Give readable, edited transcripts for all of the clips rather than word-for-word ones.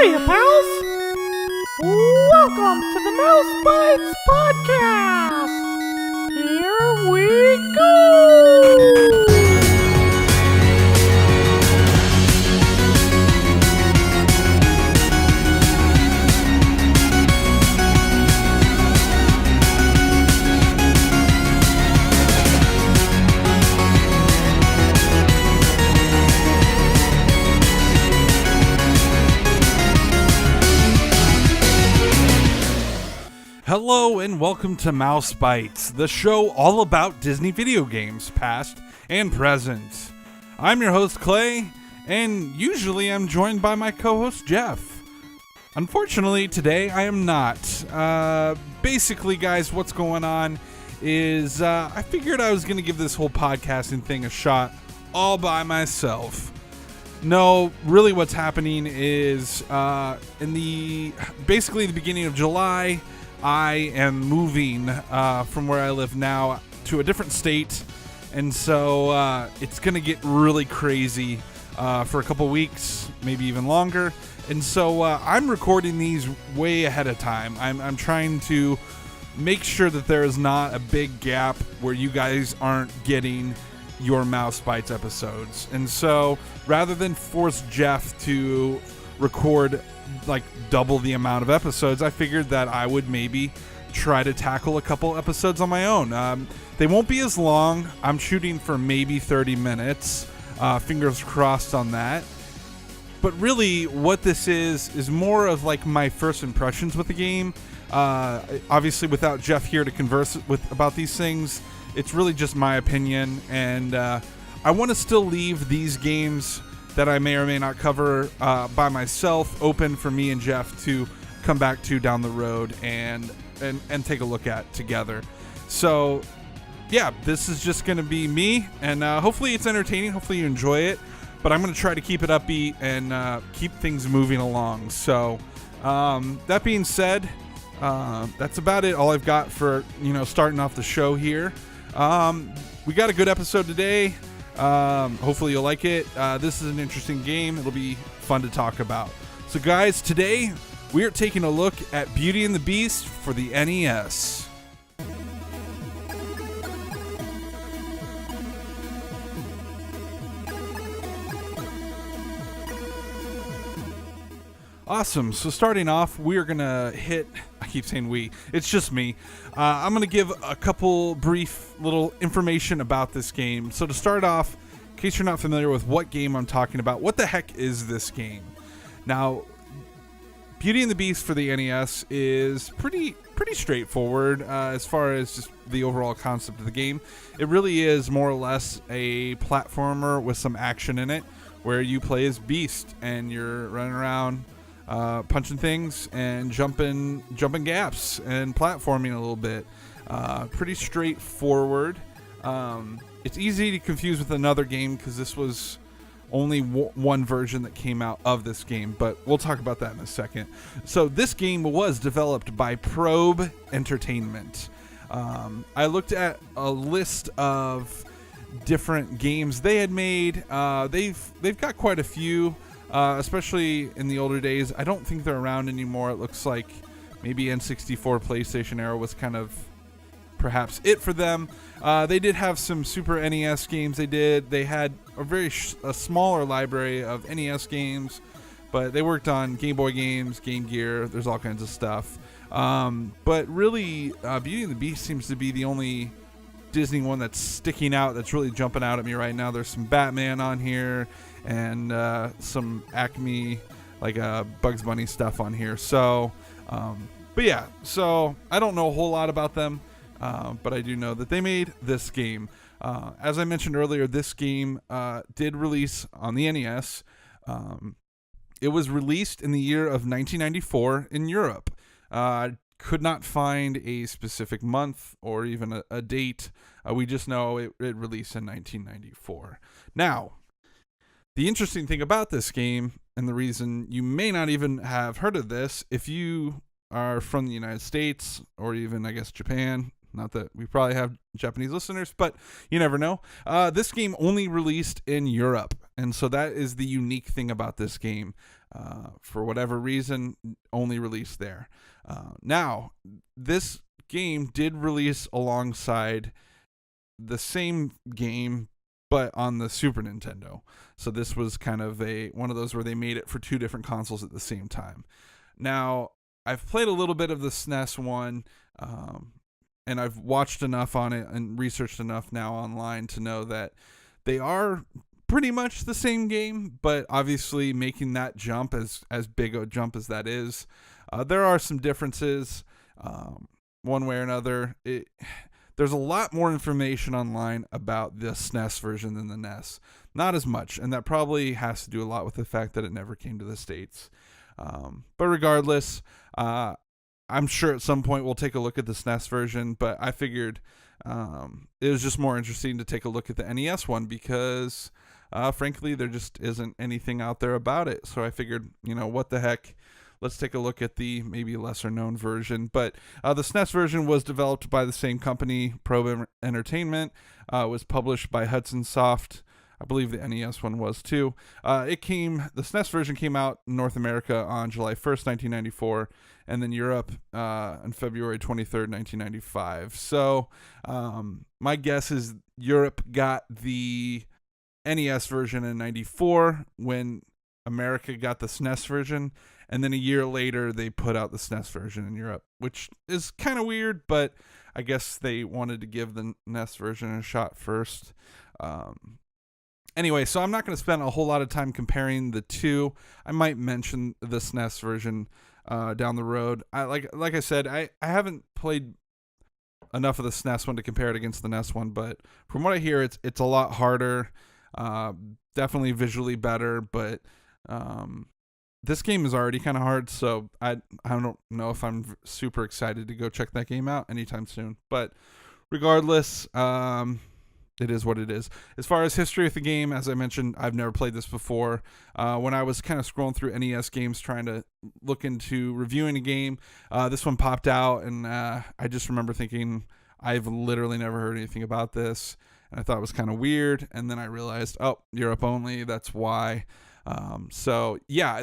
Hiya, pals! Welcome to the Mouse Bytes podcast! Here we go! Hello and welcome to Mouse Bytes, the show all about Disney video games, past and present. I'm your host Clay, and usually I'm joined by my co-host Jeff. Unfortunately, today I am not. Basically, guys, what's going on is I figured I was going to give this whole podcasting thing a shot all by myself. No, really what's happening is basically the beginning of July, I am moving from where I live now to a different state, and so it's going to get really crazy for a couple weeks, maybe even longer. And so I'm recording these way ahead of time. I'm trying to make sure that there is not a big gap where you guys aren't getting your Mouse Bytes episodes. And so rather than force Jeff to record like double the amount of episodes, I figured that I would maybe try to tackle a couple episodes on my own. They won't be as long. I'm shooting for maybe 30 minutes. Fingers crossed on that. But really what this is more of like my first impressions with the game. Obviously without Jeff here to converse about these things, it's really just my opinion, and I want to still leave these games that I may or may not cover by myself open for me and Jeff to come back to down the road and take a look at together. So yeah, this is just going to be me, and hopefully it's entertaining. Hopefully you enjoy it, but I'm going to try to keep it upbeat and keep things moving along. So that being said, that's about it. All I've got for starting off the show here. We got a good episode today. Hopefully you'll like it. This is an interesting game. It'll be fun to talk about. So guys, today we are taking a look at Beauty and the Beast for the NES. Awesome. So starting off, we are going to hit, I keep saying we, it's just me. I'm going to give a couple brief little information about this game. So to start off, in case you're not familiar with what game I'm talking about, what the heck is this game? Now, Beauty and the Beast for the NES is pretty straightforward as far as just the overall concept of the game. It really is more or less a platformer with some action in it, where you play as Beast and you're running around punching things and jumping gaps and platforming a little bit. Pretty straightforward. It's easy to confuse with another game because this was only one version that came out of this game, but we'll talk about that in a second. So this game was developed by Probe Entertainment. I looked at a list of different games they had made. They've got quite a few. Especially in the older days. I don't think they're around anymore. It looks like maybe N64 PlayStation era was kind of perhaps it for them. They did have some Super NES games. They had a smaller library of NES games, but they worked on Game Boy games, Game Gear. There's all kinds of stuff. But really, Beauty and the Beast seems to be the only Disney one that's sticking out, that's really jumping out at me right now. There's some Batman on here and some Acme, like Bugs Bunny stuff on here. So, but yeah, so I don't know a whole lot about them, but I do know that they made this game. As I mentioned earlier, this game did release on the NES. It was released in the year of 1994 in Europe. Could not find a specific month or even a date. We just know it released in 1994. Now, the interesting thing about this game, and the reason you may not even have heard of this, if you are from the United States or even, I guess, Japan, Not that we probably have Japanese listeners, but you never know. This game only released in Europe, and so that is the unique thing about this game. For whatever reason, only released there. Now, this game did release alongside the same game, but on the Super Nintendo. So this was kind of one of those where they made it for two different consoles at the same time. Now, I've played a little bit of the SNES one, and I've watched enough on it and researched enough now online to know that they are pretty much the same game, but obviously making that jump as big a jump as that is, there are some differences one way or another. There's a lot more information online about the SNES version than the NES. Not as much, and that probably has to do a lot with the fact that it never came to the States. But regardless, I'm sure at some point we'll take a look at the SNES version, but I figured it was just more interesting to take a look at the NES one because, frankly, there just isn't anything out there about it. So I figured, what the heck? Let's take a look at the maybe lesser known version. But the SNES version was developed by the same company, Probe Entertainment. Was published by Hudson Soft. I believe the NES one was too. The SNES version came out in North America on July 1st, 1994, and then Europe on February 23rd, 1995. So my guess is Europe got the NES version in 94 when America got the SNES version, and then a year later they put out the SNES version in Europe, which is kind of weird, but I guess they wanted to give the NES version a shot first. Anyway, so I'm not going to spend a whole lot of time comparing the two. I might mention the SNES version down the road. Like I said, I haven't played enough of the SNES one to compare it against the NES one, but from what I hear, it's a lot harder. Definitely visually better, but this game is already kind of hard, so I don't know if I'm super excited to go check that game out anytime soon. But regardless, it is what it is. As far as history with the game, as I mentioned, I've never played this before. When I was kind of scrolling through NES games trying to look into reviewing a game, this one popped out, and I just remember thinking, I've literally never heard anything about this, and I thought it was kind of weird, and then I realized, oh, Europe only, that's why. So, yeah,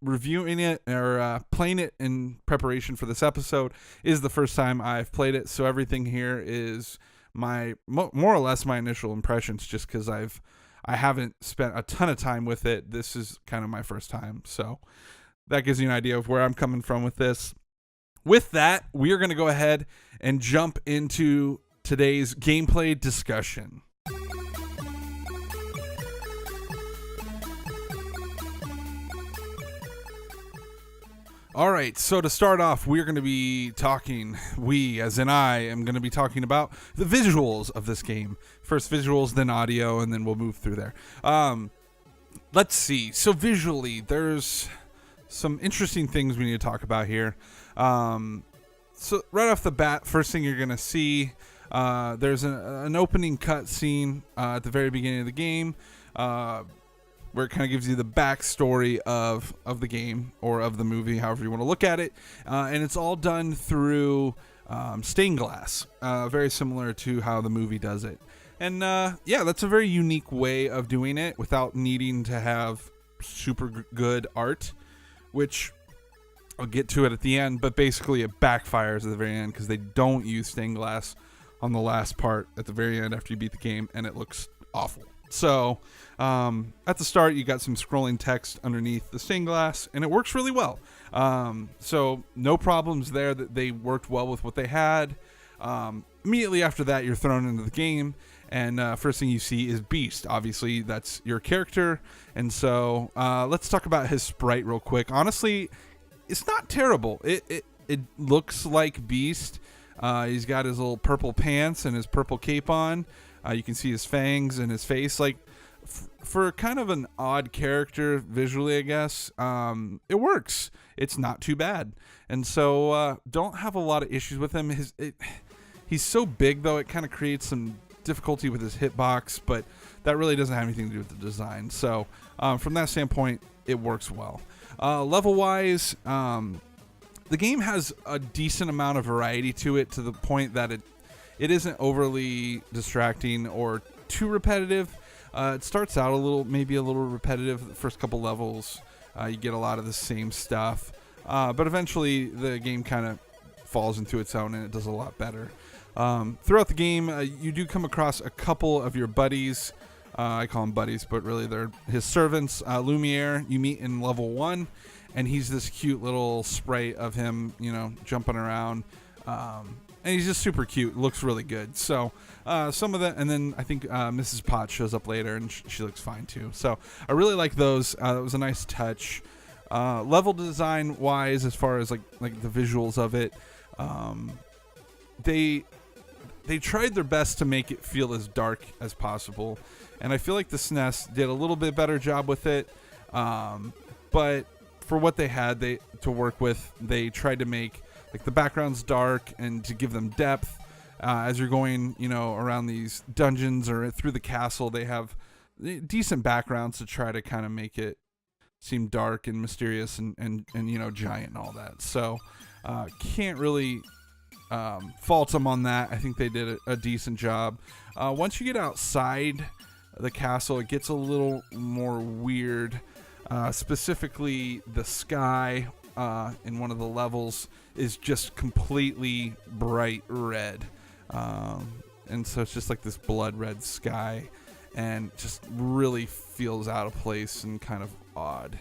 reviewing it or playing it in preparation for this episode is the first time I've played it, so everything here is my more or less my initial impressions, just because I haven't spent a ton of time with it. This is kind of my first time, so that gives you an idea of where I'm coming from with this. With that, we are going to go ahead and jump into today's gameplay discussion. All right, so to start off, we're going to be talking, as in I, am going to be talking about the visuals of this game. First visuals, then audio, and then we'll move through there. Let's see. So visually, there's some interesting things we need to talk about here. So right off the bat, first thing you're going to see, there's an opening cut scene at the very beginning of the game, where it kind of gives you the backstory of the game or of the movie, however you want to look at it. And it's all done through stained glass, very similar to how the movie does it. And yeah, that's a very unique way of doing it without needing to have super good art, which I'll get to it at the end, but basically it backfires at the very end because they don't use stained glass on the last part at the very end after you beat the game, and it looks awful. So at the start, you got some scrolling text underneath the stained glass, and it works really well. So no problems there. That they worked well with what they had. Immediately after that, you're thrown into the game, and first thing you see is Beast. Obviously, that's your character, and so let's talk about his sprite real quick. Honestly, it's not terrible. It looks like Beast. He's got his little purple pants and his purple cape on. You can see his fangs and his face. Like, for kind of an odd character visually, I guess, it works. It's not too bad. And so don't have a lot of issues with him. He's so big, though, it kind of creates some difficulty with his hitbox, but that really doesn't have anything to do with the design. So from that standpoint, it works well. Level-wise, the game has a decent amount of variety to it, to the point that it isn't overly distracting or too repetitive. It starts out maybe a little repetitive the first couple levels. You get a lot of the same stuff, but eventually the game kind of falls into its own and it does a lot better. Throughout the game, you do come across a couple of your buddies. I call them buddies, but really they're his servants. Lumiere, you meet in level 1, and he's this cute little sprite of him, jumping around. And he's just super cute. Looks really good. So some of that, and then I think Mrs. Potts shows up later, and she looks fine too. So I really like those. That was a nice touch. Level design wise, as far as like the visuals of it, they tried their best to make it feel as dark as possible, and I feel like the SNES did a little bit better job with it. But for what they had to work with, they tried to make like the backgrounds dark and to give them depth. As you're going, around these dungeons or through the castle, they have decent backgrounds to try to kind of make it seem dark and mysterious and giant and all that. So can't really fault them on that. I think they did a decent job. Once you get outside the castle, it gets a little more weird. Specifically, the sky in one of the levels is just completely bright red. And so it's just like this blood red sky, and just really feels out of place and kind of odd.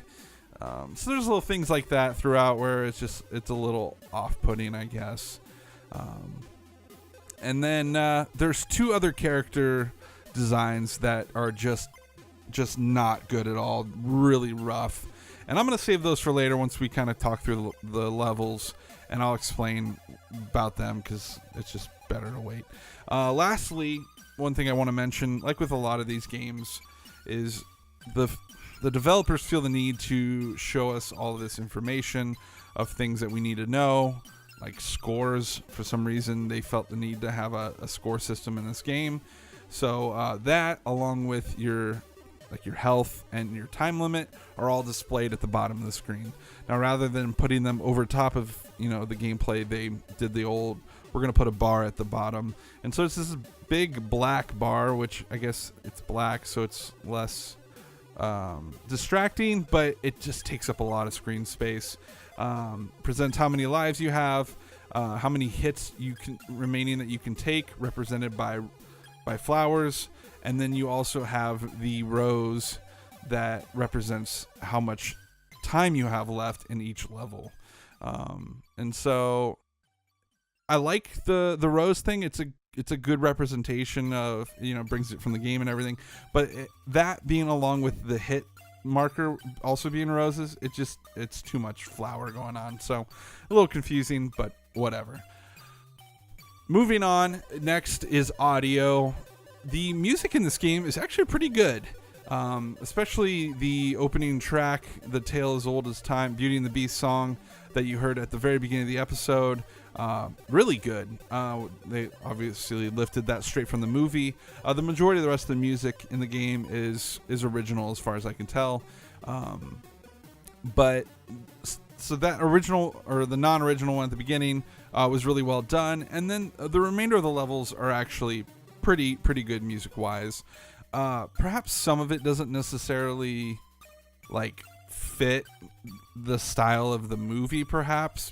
So there's little things like that throughout where it's a little off-putting, I guess. And then there's 2 other character designs that are just not good at all, really rough. And I'm going to save those for later once we kind of talk through the levels, and I'll explain about them because it's just better to wait. Lastly, one thing I want to mention, like with a lot of these games, is the developers feel the need to show us all of this information of things that we need to know, like scores. For some reason, they felt the need to have a score system in this game. So that, along with your health and your time limit, are all displayed at the bottom of the screen. Now, rather than putting them over top of the gameplay, they did the old, we're going to put a bar at the bottom. And so it's this big black bar, which I guess it's black, so it's less distracting, but it just takes up a lot of screen space. Presents how many lives you have, how many hits remaining that you can take, represented by flowers. And then you also have the rows that represents how much time you have left in each level. And so I like the rows thing. It's a good representation of, brings it from the game and everything. But that being along with the hit marker also being roses, it's too much flower going on. So a little confusing, but whatever. Moving on, next is audio. The music in this game is actually pretty good, especially the opening track, The Tale as Old as Time, Beauty and the Beast song that you heard at the very beginning of the episode. Really good. They obviously lifted that straight from the movie. The majority of the rest of the music in the game is original as far as I can tell. But so that original, or the non-original one at the beginning, was really well done. And then the remainder of the levels are actually pretty good music-wise. Perhaps some of it doesn't necessarily fit the style of the movie, perhaps.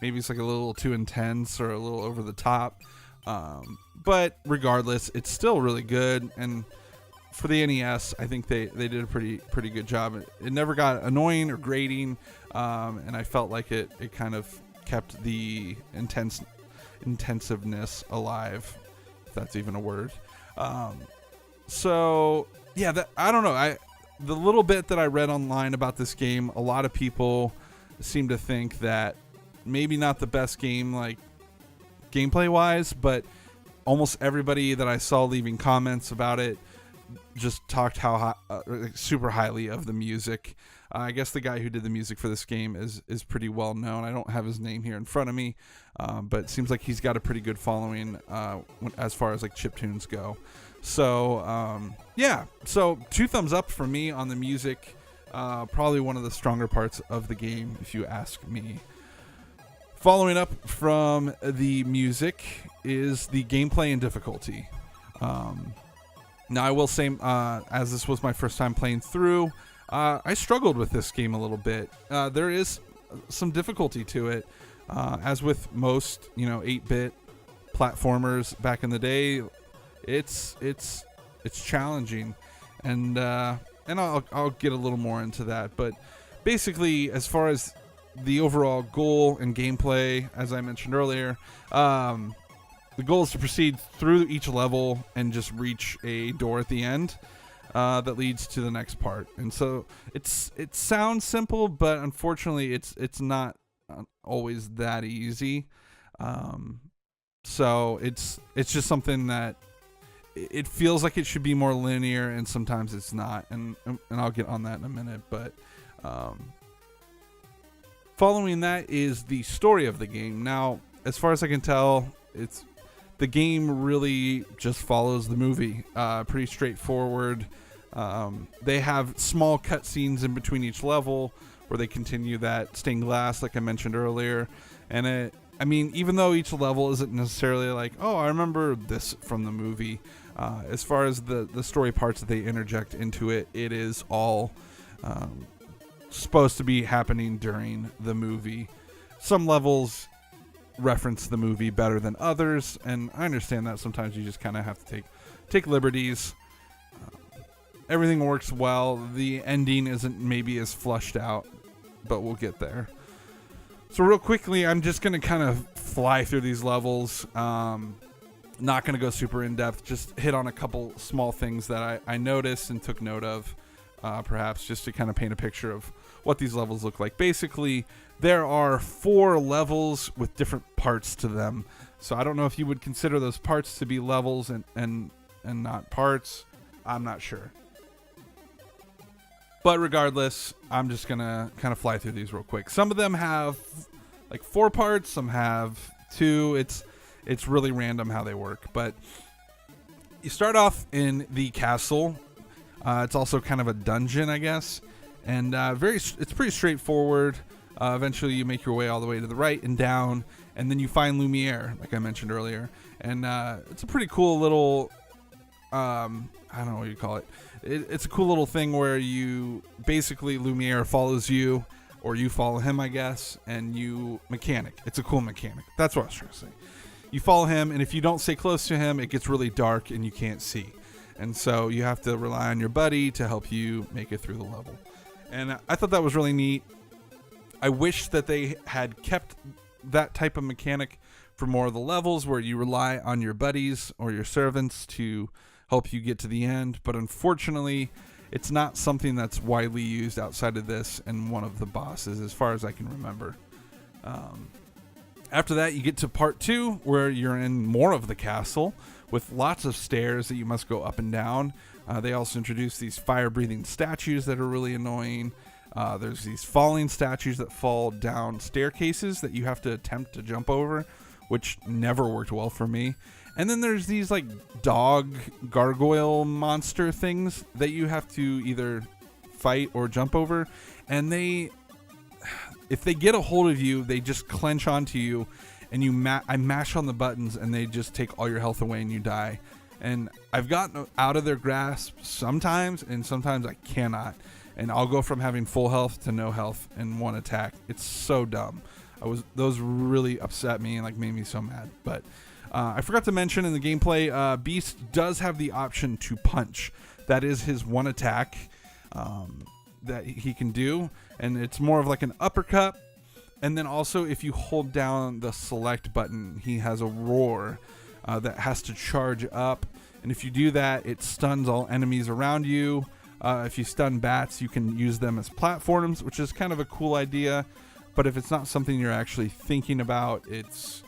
Maybe it's a little too intense or a little over the top. But regardless, it's still really good. And for the NES, I think they did a pretty good job. It never got annoying or grating, and I felt like it kind of kept the intensiveness alive, if that's even a word. So yeah, I don't know. The little bit that I read online about this game, a lot of people seem to think that maybe not the best game, gameplay wise, but almost everybody that I saw leaving comments about it just talked super highly of the music. I guess the guy who did the music for this game is pretty well known. I don't have his name here in front of me, but it seems like he's got a pretty good following as far as chiptunes go. So yeah, so 2 thumbs up for me on the music. Probably one of the stronger parts of the game, if you ask me. Following up from the music is the gameplay and difficulty. Now, I will say, as this was my first time playing through, I struggled with this game a little bit. There is some difficulty to it, as with most, 8-bit platformers back in the day. It's challenging, and I'll get a little more into that. But basically, as far as the overall goal and gameplay, as I mentioned earlier, the goal is to proceed through each level and just reach a door at the end that leads to the next part. And so it sounds simple, but unfortunately, it's not always that easy. So it's just something that it feels like it should be more linear, and sometimes it's not. And I'll get on that in a minute, but. Following that is the story of the game. Now, as far as I can tell, the game really just follows the movie. Pretty straightforward. They have small cutscenes in between each level where they continue that stained glass, like I mentioned earlier. And even though each level isn't necessarily like, oh, I remember this from the movie, as far as the story parts that they interject into it, it is all supposed to be happening during the movie. Some levels reference the movie better than others, and I understand that sometimes you just kind of have to take liberties. Everything works well. The ending isn't maybe as flushed out, but we'll get there. So real quickly, I'm just going to kind of fly through these levels. Not going to go super in depth, just hit on a couple small things that I noticed and took note of. Perhaps just to kind of paint a picture of what these levels look like. Basically, there are 4 levels with different parts to them. So I don't know if you would consider those parts to be levels and not parts. I'm not sure. But regardless, I'm just going to kind of fly through these real quick. Some of them have like 4 parts, some have 2. It's really random how they work. But you start off in the castle. It's also kind of a dungeon, I guess, and it's pretty straightforward. Eventually, you make your way all the way to the right and down, and then you find Lumiere, like I mentioned earlier, and it's a pretty cool little, I don't know what you call it. It's a cool little thing where you basically Lumiere follows you, or you follow him, I guess, and you mechanic. It's a cool mechanic. That's what I was trying to say. You follow him, and if you don't stay close to him, it gets really dark and you can't see. And so you have to rely on your buddy to help you make it through the level. And I thought that was really neat. I wish that they had kept that type of mechanic for more of the levels where you rely on your buddies or your servants to help you get to the end. But unfortunately, it's not something that's widely used outside of this and one of the bosses, as far as I can remember. After that, you get to part 2, where you're in more of the castle with lots of stairs that you must go up and down. They also introduce these fire-breathing statues that are really annoying. There's these falling statues that fall down staircases that you have to attempt to jump over, which never worked well for me. And then there's these like dog gargoyle monster things that you have to either fight or jump over. And if they get a hold of you, they just clench onto you, and I mash on the buttons, and they just take all your health away and you die. And I've gotten out of their grasp sometimes, and sometimes I cannot. And I'll go from having full health to no health in one attack. It's so dumb. Those really upset me and like made me so mad. But I forgot to mention in the gameplay, Beast does have the option to punch. That is his one attack that he can do, and it's more of like an uppercut. And then also, if you hold down the select button, he has a roar that has to charge up, and if you do that, it stuns all enemies around you. If you stun bats, you can use them as platforms, which is kind of a cool idea. But if it's not something you're actually thinking about, it's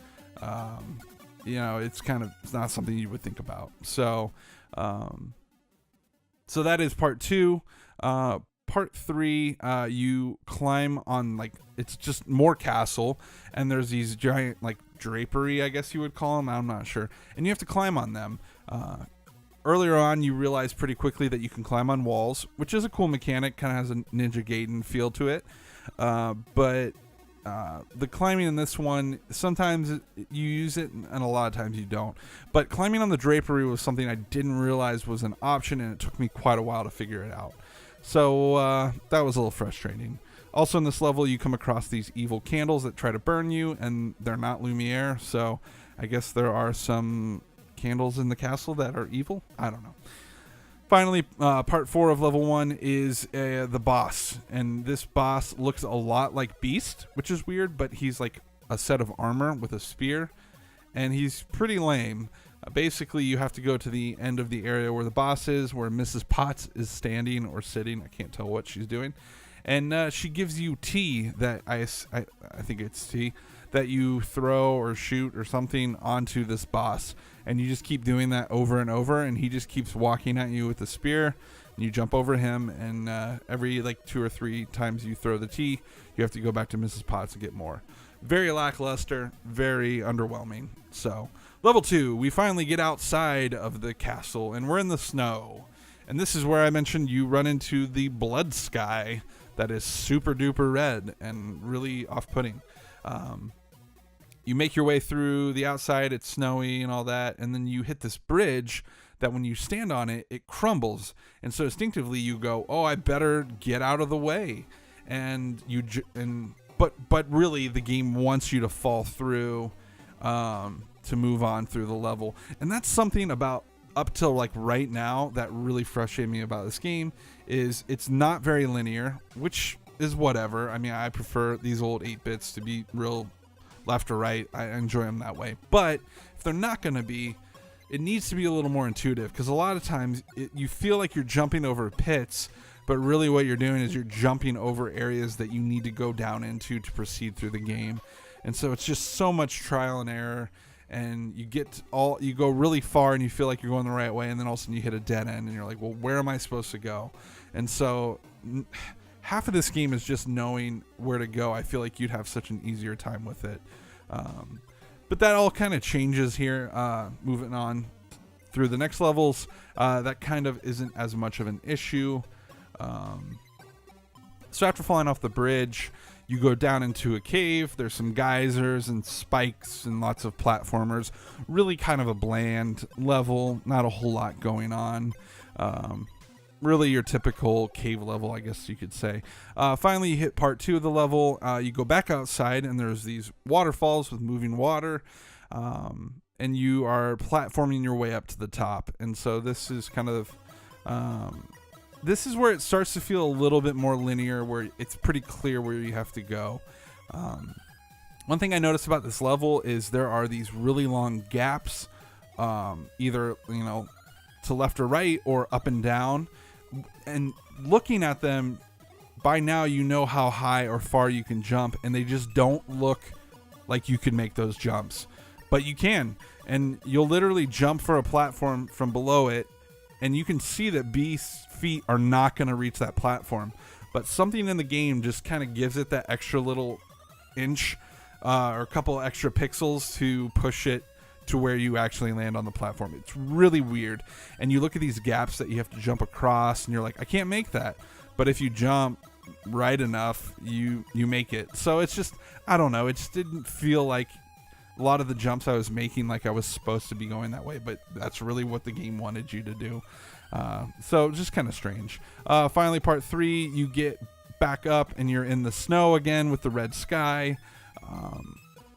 it's not something you would think about. So that is part 2. Part 3, you climb on, like, it's just more castle, and there's these giant, like, drapery, I guess you would call them. I'm not sure. And you have to climb on them. Earlier on, you realize pretty quickly that you can climb on walls, which is a cool mechanic. Kind of has a Ninja Gaiden feel to it. But The climbing in this one, sometimes you use it and a lot of times you don't. But climbing on the drapery was something I didn't realize was an option, and it took me quite a while to figure it out. So that was a little frustrating. Also in this level, you come across these evil candles that try to burn you, and they're not Lumiere, so I guess there are some candles in the castle that are evil. I don't know. Finally, part 4 of level 1 is the boss, and this boss looks a lot like Beast, which is weird, but he's like a set of armor with a spear, and he's pretty lame. Basically, you have to go to the end of the area where the boss is, where Mrs. Potts is standing or sitting. I can't tell what she's doing, and she gives you tea that I think it's tea that you throw or shoot or something onto this boss, and you just keep doing that over and over, and he just keeps walking at you with the spear, and you jump over him, and every like 2 or 3 times you throw the tea, you have to go back to Mrs. Potts and get more. Very lackluster, very underwhelming. So level 2, we finally get outside of the castle, and we're in the snow, and this is where I mentioned you run into the blood sky that is super duper red and really off-putting. You make your way through the outside, it's snowy and all that, and then you hit this bridge that when you stand on it, it crumbles. And so instinctively you go, oh, I better get out of the way. And but really the game wants you to fall through to move on through the level. And that's something about up till like right now that really frustrated me about this game, is it's not very linear, which is whatever. I mean, I prefer these old 8-bits to be real left or right. I enjoy them that way. But if they're not going to be, it needs to be a little more intuitive, because a lot of times you feel like you're jumping over pits, but really what you're doing is you're jumping over areas that you need to go down into to proceed through the game. And so it's just so much trial and error, and you go really far and you feel like you're going the right way, and then all of a sudden you hit a dead end and you're like, well, where am I supposed to go? And so half of this game is just knowing where to go. I feel like you'd have such an easier time with it. But that all kind of changes here, moving on through the next levels. That kind of isn't as much of an issue. So after falling off the bridge, you go down into a cave. There's some geysers and spikes and lots of platformers. Really kind of a bland level. Not a whole lot going on. Really your typical cave level, I guess you could say. Finally, you hit part 2 of the level. You go back outside, and there's these waterfalls with moving water. And you are platforming your way up to the top. And so this is kind of... this is where it starts to feel a little bit more linear, where it's pretty clear where you have to go. One thing I noticed about this level is there are these really long gaps, either, to left or right or up and down. And looking at them, by now you know how high or far you can jump, and they just don't look like you could make those jumps. But you can, and you'll literally jump for a platform from below it, and you can see that Beast's feet are not going to reach that platform. But something in the game just kind of gives it that extra little inch or a couple extra pixels to push it to where you actually land on the platform. It's really weird. And you look at these gaps that you have to jump across, and you're like, I can't make that. But if you jump right enough, you make it. So it's just, I don't know. It just didn't feel like a lot of the jumps I was making like I was supposed to be going that way, but that's really what the game wanted you to do. So just kind of strange. Finally, part 3, you get back up and you're in the snow again with the red sky.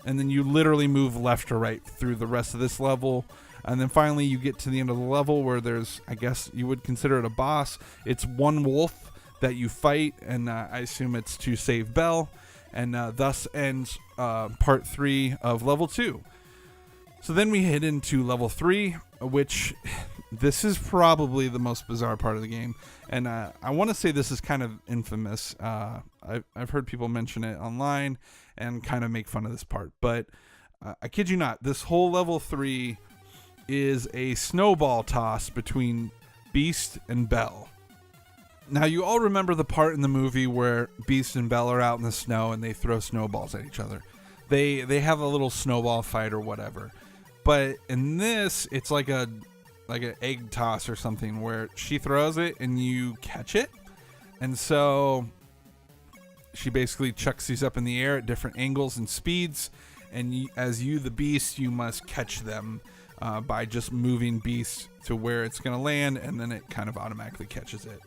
And then you literally move left or right through the rest of this level. And then finally you get to the end of the level where there's, I guess you would consider it a boss. It's one wolf that you fight, and I assume it's to save Belle. And thus ends part 3 of level 2. So then we hit into level 3, which this is probably the most bizarre part of the game. And I want to say this is kind of infamous. I've heard people mention it online and kind of make fun of this part. But I kid you not, this whole level 3 is a snowball toss between Beast and Belle. Now, you all remember the part in the movie where Beast and Belle are out in the snow and they throw snowballs at each other. They have a little snowball fight or whatever. But in this, it's like an egg toss or something where she throws it and you catch it. And so She basically chucks these up in the air at different angles and speeds, and as you, the beast, you must catch them by just moving beast to where it's going to land, and then it kind of automatically catches it.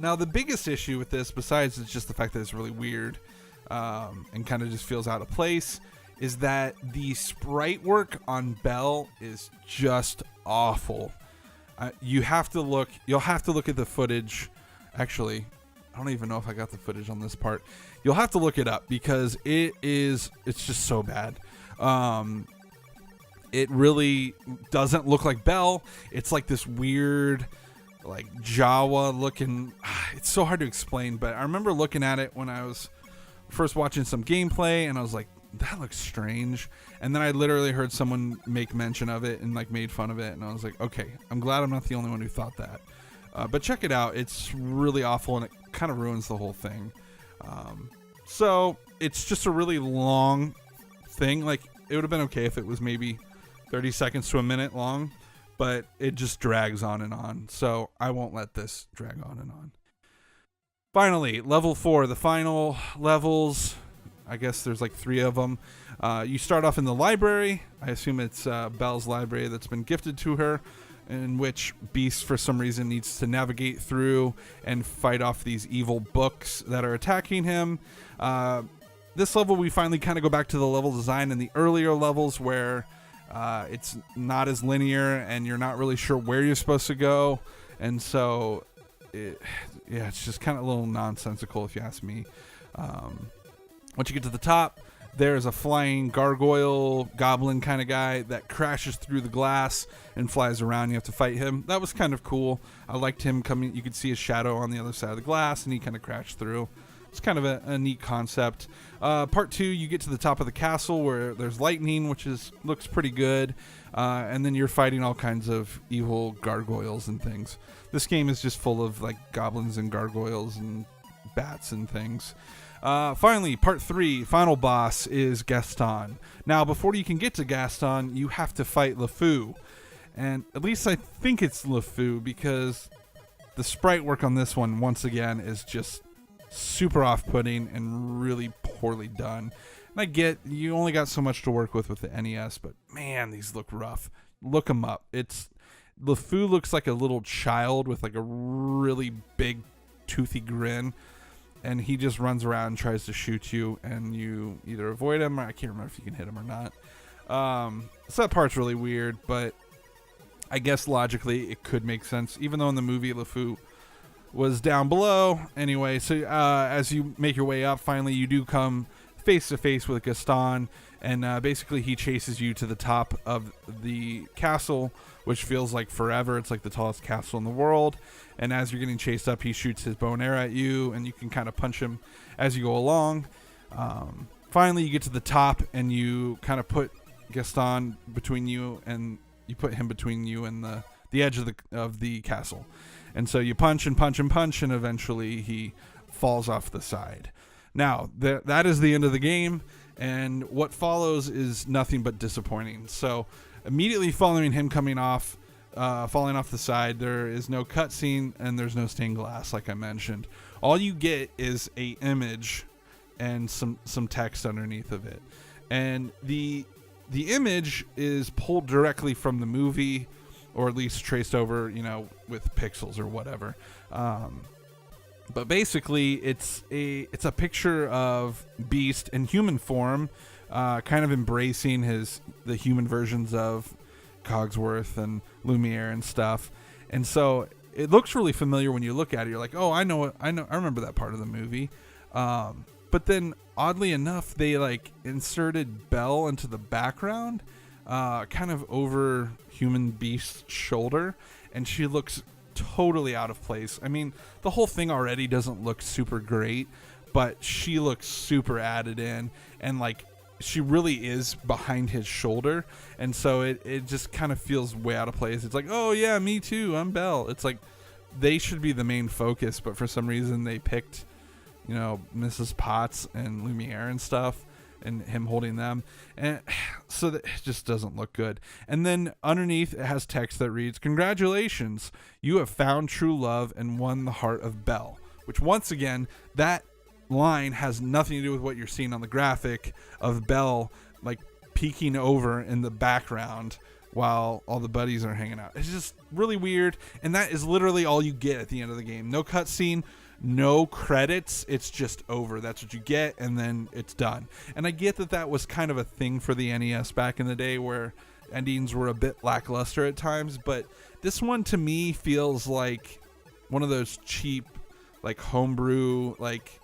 Now, the biggest issue with this, besides it's just the fact that it's really weird and kind of just feels out of place, is that the sprite work on Belle is just awful. You'll have to look at the footage. Actually, I don't even know if I got the footage on this part. You'll have to look it up because it's just so bad. It really doesn't look like Belle. It's like this weird, like Jawa looking. It's so hard to explain, but I remember looking at it when I was first watching some gameplay, and I was like, that looks strange. And then I literally heard someone make mention of it and like made fun of it, and I was like, okay, I'm glad I'm not the only one who thought that. But check it out. It's really awful, and it kind of ruins the whole thing. So it's just a really long thing. Like, it would have been okay if it was maybe 30 seconds to a minute long, but it just drags on and on. So I won't let this drag on and on. Finally, level 4, the final levels. I guess there's like 3 of them. You start off in the library. I assume it's Belle's library that's been gifted to her, in which Beast, for some reason, needs to navigate through and fight off these evil books that are attacking him. This level, we finally kind of go back to the level design in the earlier levels where it's not as linear and you're not really sure where you're supposed to go. And so, it's just kind of a little nonsensical if you ask me. Once you get to the top, there's a flying gargoyle goblin kind of guy that crashes through the glass and flies around. You have to fight him. That was kind of cool. I liked him coming. You could see his shadow on the other side of the glass, and he kind of crashed through. It's kind of a neat concept. Part 2, you get to the top of the castle where there's lightning, which looks pretty good. And then you're fighting all kinds of evil gargoyles and things. This game is just full of like goblins and gargoyles and bats and things. Finally, part 3, final boss is Gaston. Now, before you can get to Gaston, you have to fight LeFou. And at least I think it's LeFou because the sprite work on this one, once again, is just super off-putting and really poorly done. And I get you only got so much to work with the NES, but man, these look rough. Look them up. LeFou looks like a little child with like a really big toothy grin. And he just runs around and tries to shoot you, and you either avoid him, or I can't remember if you can hit him or not. So that part's really weird, but I guess logically it could make sense, even though in the movie LeFou was down below. Anyway, so as you make your way up, finally you do come face to face with Gaston, and basically he chases you to the top of the castle, which feels like forever. It's like the tallest castle in the world. And as you're getting chased up, he shoots his bow and arrow at you, and you can kind of punch him as you go along. Finally, you get to the top, and you kind of put Gaston between you, and you put him between you and the edge of the castle. And so you punch and punch and punch, and eventually he falls off the side. Now, that is the end of the game, and what follows is nothing but disappointing. So immediately following him falling off the side, there is no cutscene and there's no stained glass, like I mentioned. All you get is a image and some text underneath of it. And the image is pulled directly from the movie, or at least traced over, with pixels or whatever. But basically, it's a picture of Beast in human form, kind of embracing the human versions of Cogsworth and Lumiere and stuff. And so it looks really familiar when you look at it. You're like, oh, I remember that part of the movie. But then, oddly enough, they like inserted Belle into the background, kind of over human Beast's shoulder, and she looks totally out of place. I mean, the whole thing already doesn't look super great, but she looks super added in, and like she really is behind his shoulder, and so it just kind of feels way out of place. It's like, oh yeah, me too, I'm Belle. It's like they should be the main focus, but for some reason they picked, Mrs. Potts and Lumiere and stuff, and him holding them, and so that it just doesn't look good. And then underneath it has text that reads, "Congratulations, you have found true love and won the heart of Belle," which once again, that line has nothing to do with what you're seeing on the graphic of Belle like peeking over in the background while all the buddies are hanging out. It's just really weird, and that is literally all you get at the end of the game. No cutscene, no credits. It's just over. That's what you get, and then it's done. And I get that that was kind of a thing for the NES back in the day, where endings were a bit lackluster at times, but this one to me feels like one of those cheap, like homebrew, like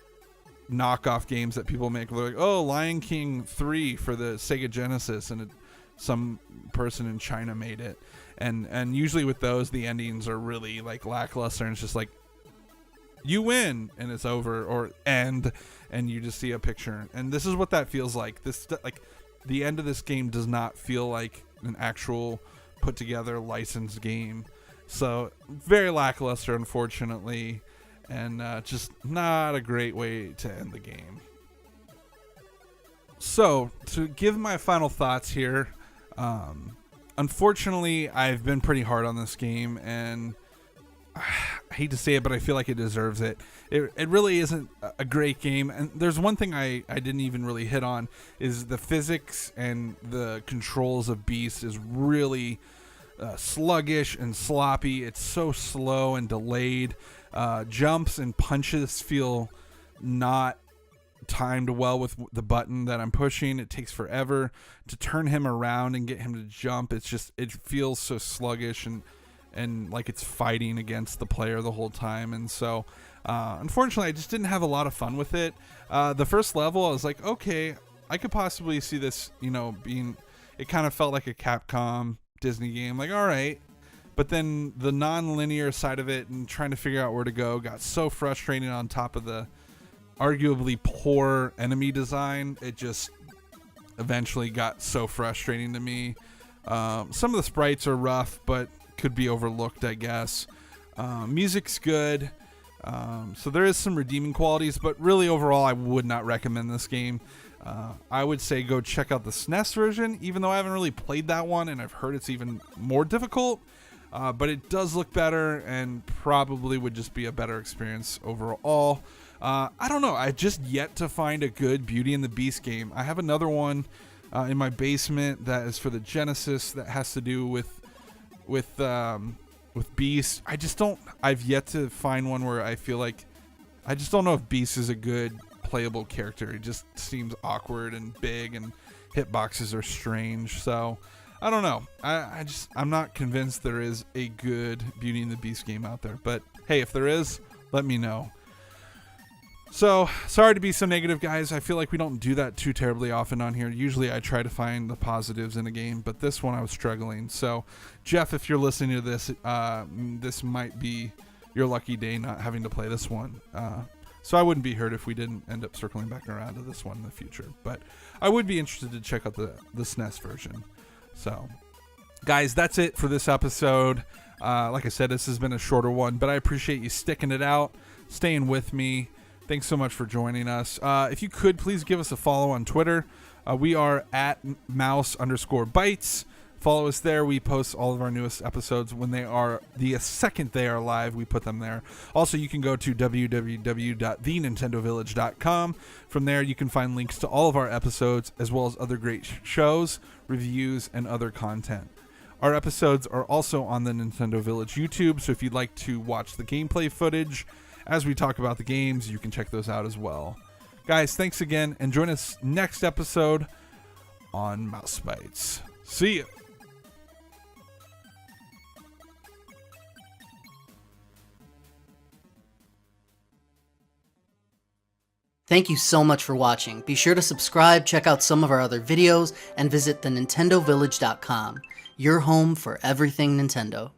knockoff games that people make. They're like, oh, Lion King 3 for the Sega Genesis, and some person in China made it. And usually with those, the endings are really like lackluster, and it's just like, you win and it's over, or end, and you just see a picture. And this is what that feels like. This, like, the end of this game does not feel like an actual put together licensed game. So very lackluster, unfortunately, and just not a great way to end the game. So to give my final thoughts here, unfortunately, I've been pretty hard on this game, and I hate to say it, but I feel like it deserves it. It really isn't a great game. And there's one thing I didn't even really hit on, is the physics and the controls of Beast is really sluggish and sloppy. It's so slow and delayed. Jumps and punches feel not timed well with the button that I'm pushing. It takes forever to turn him around and get him to jump. It's just, it feels so sluggish and like it's fighting against the player the whole time. And so unfortunately, I just didn't have a lot of fun with it. The first level, I was like, okay, I could possibly see this, being, it kind of felt like a Capcom Disney game, like, all right. But then the non-linear side of it and trying to figure out where to go got so frustrating, on top of the arguably poor enemy design. It just eventually got so frustrating to me. Some of the sprites are rough, but could be overlooked, I guess. Music's good. So there is some redeeming qualities, but really overall, I would not recommend this game. I would say go check out the SNES version, even though I haven't really played that one, and I've heard it's even more difficult. But it does look better, and probably would just be a better experience overall. I don't know. I just yet to find a good Beauty and the Beast game. I have another one in my basement that is for the Genesis that has to do with Beast. I've yet to find one where I feel like, I just don't know if Beast is a good playable character. It just seems awkward and big, and hitboxes are strange. So I don't know. I'm not convinced there is a good Beauty and the Beast game out there. But hey, if there is, let me know. So sorry to be so negative, guys. I feel like we don't do that too terribly often on here. Usually I try to find the positives in a game, but this one I was struggling. So Jeff, if you're listening to this, this might be your lucky day not having to play this one. So I wouldn't be hurt if we didn't end up circling back around to this one in the future. But I would be interested to check out the SNES version. So guys, that's it for this episode. Like I said, this has been a shorter one, but I appreciate you sticking it out, staying with me. Thanks so much for joining us. If you could, please give us a follow on Twitter. We are at mouse_bytes. Follow us there. We post all of our newest episodes when they are, the second they are live, we put them there. Also, you can go to www.thenintendovillage.com. From there, you can find links to all of our episodes, as well as other great shows, reviews, and other content. Our episodes are also on the Nintendo Village YouTube, so if you'd like to watch the gameplay footage as we talk about the games, you can check those out as well. Guys, thanks again, and join us next episode on Mouse Bytes. See ya! Thank you so much for watching. Be sure to subscribe, check out some of our other videos, and visit thenintendovillage.com, your home for everything Nintendo.